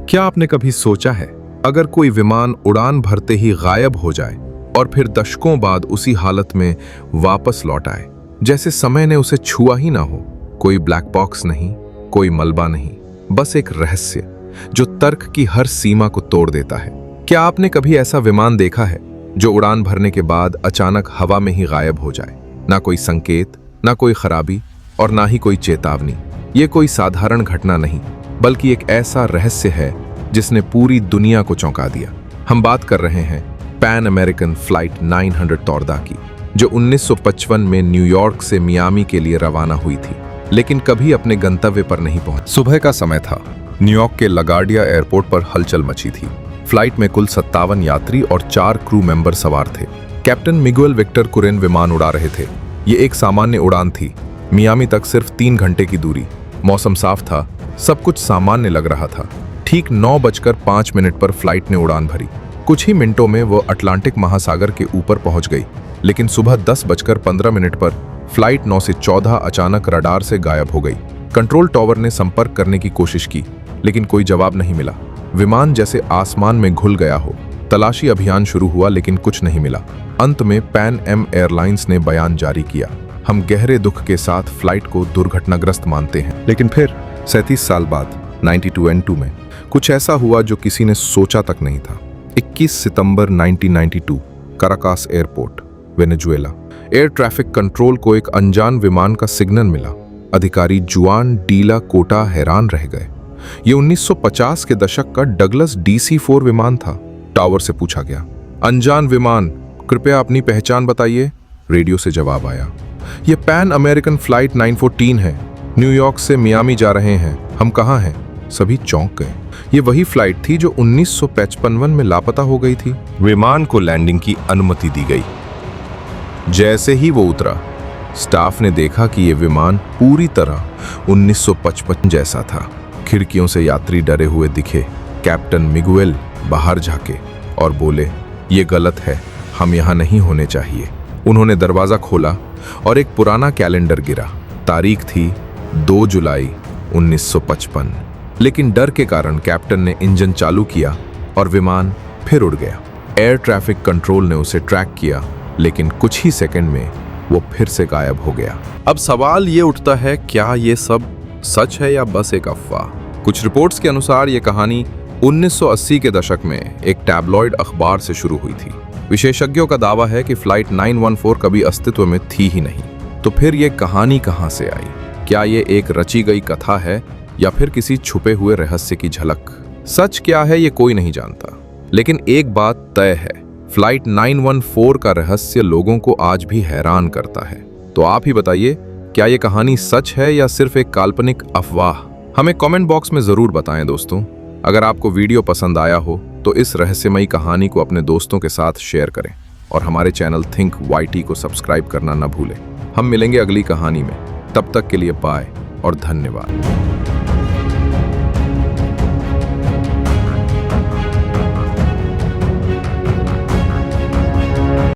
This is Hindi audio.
क्या आपने कभी सोचा है, अगर कोई विमान उड़ान भरते ही गायब हो जाए और फिर दशकों बाद उसी हालत में वापस लौट आए, जैसे समय ने उसे छुआ ही ना हो? कोई ब्लैक बॉक्स नहीं, कोई मलबा नहीं, बस एक रहस्य जो तर्क की हर सीमा को तोड़ देता है। क्या आपने कभी ऐसा विमान देखा है जो उड़ान भरने के बाद अचानक हवा में ही गायब हो जाए? ना कोई संकेत, ना कोई खराबी और ना ही कोई चेतावनी। ये कोई साधारण घटना नहीं, बल्कि एक ऐसा रहस्य है जिसने पूरी दुनिया को चौंका दिया। हम बात कर रहे हैं पैन अमेरिकन फ्लाइट 900 तौरदा की, जो 1955 में न्यूयॉर्क से मियामी के लिए रवाना हुई थी, लेकिन कभी अपने गंतव्य पर नहीं पहुंची। सुबह का समय था। न्यूयॉर्क के लगार्डिया एयरपोर्ट पर हलचल मची थी। फ्लाइट में कुल 57 यात्री और 4 क्रू मेंबर सवार थे। कैप्टन मिगुएल विक्टर कुरेन विमान उड़ा रहे थे। ये एक सामान्य उड़ान थी, मियामी तक सिर्फ 3 घंटे की दूरी। मौसम साफ था, सब कुछ सामान्य लग रहा था। ठीक 9:05 पर फ्लाइट ने उड़ान भरी। कुछ ही मिनटों में वो अटलांटिक महासागर के ऊपर पहुंच गई, लेकिन सुबह 10:15 पर फ्लाइट 9 से 14 अचानक रडार से गायब हो गई। कंट्रोल टावर ने संपर्क करने की कोशिश की, लेकिन कोई जवाब नहीं मिला। विमान जैसे आसमान में घुल गया हो। तलाशी अभियान शुरू हुआ, लेकिन कुछ नहीं मिला। अंत में पैन एम एयरलाइंस ने बयान जारी किया, हम गहरे दुख के साथ फ्लाइट को दुर्घटनाग्रस्त मानते हैं। लेकिन फिर 37 साल बाद 92N2 में कुछ ऐसा हुआ जो किसी ने सोचा तक नहीं था। 21 सितंबर 1992 Caracas airport, Venezuela. Air traffic control को एक अनजान विमान का सिग्नल मिला। अधिकारी जुआन डीला कोटा हैरान रह गए। ये 1950 के दशक का डगलस DC-4 विमान था। टावर से पूछा गया, अनजान विमान, कृपया अपनी पहचान बताइए। रेडियो से जवाब आया, ये पैन अमेरिकन फ्लाइट 914 है, न्यूयॉर्क से मियामी जा रहे हैं, हम कहाँ हैं? सभी चौंक गए। ये वही फ्लाइट थी जो 1955 में लापता हो गई थी। विमान को लैंडिंग की अनुमति दी गई। जैसे ही वो उतरा, स्टाफ ने देखा कि ये विमान पूरी तरह 1955 जैसा था। खिड़कियों से यात्री डरे हुए दिखे। कैप्टन मिगुएल बाहर झांके और बोले, ये गलत है, हम यहाँ नहीं होने चाहिए। उन्होंने दरवाजा खोला और एक पुराना कैलेंडर गिरा। तारीख थी 2 जुलाई 1955। लेकिन डर के कारण कैप्टन ने इंजन चालू किया और विमान फिर उड़ गया। एयर ट्रैफिक कंट्रोल ने उसे ट्रैक किया, लेकिन कुछ ही सेकंड में वो फिर से गायब हो गया। अब सवाल ये उठता है, क्या ये सब सच है या बस एक अफवाह? कुछ रिपोर्ट्स के अनुसार ये कहानी 1980 के दशक में एक टैबलॉइड अखबार से शुरू हुई थी। विशेषज्ञों का दावा है कि फ्लाइट 914 कभी अस्तित्व में थी ही नहीं। तो फिर ये कहानी कहां से आई? क्या ये एक रची गई कथा है या फिर किसी छुपे हुए रहस्य की झलक? सच क्या है ये कोई नहीं जानता, लेकिन एक बात तय है, फ्लाइट 914 का रहस्य लोगों को आज भी हैरान करता है। तो आप ही बताइए, क्या ये कहानी सच है या सिर्फ एक काल्पनिक अफवाह? हमें कमेंट बॉक्स में जरूर बताएं दोस्तों। अगर आपको वीडियो पसंद आया हो तो इस रहस्यमयी कहानी को अपने दोस्तों के साथ शेयर करें और हमारे चैनल थिंक YT को सब्सक्राइब करना न भूलें। हम मिलेंगे अगली कहानी में, तब तक के लिए बाय और धन्यवाद।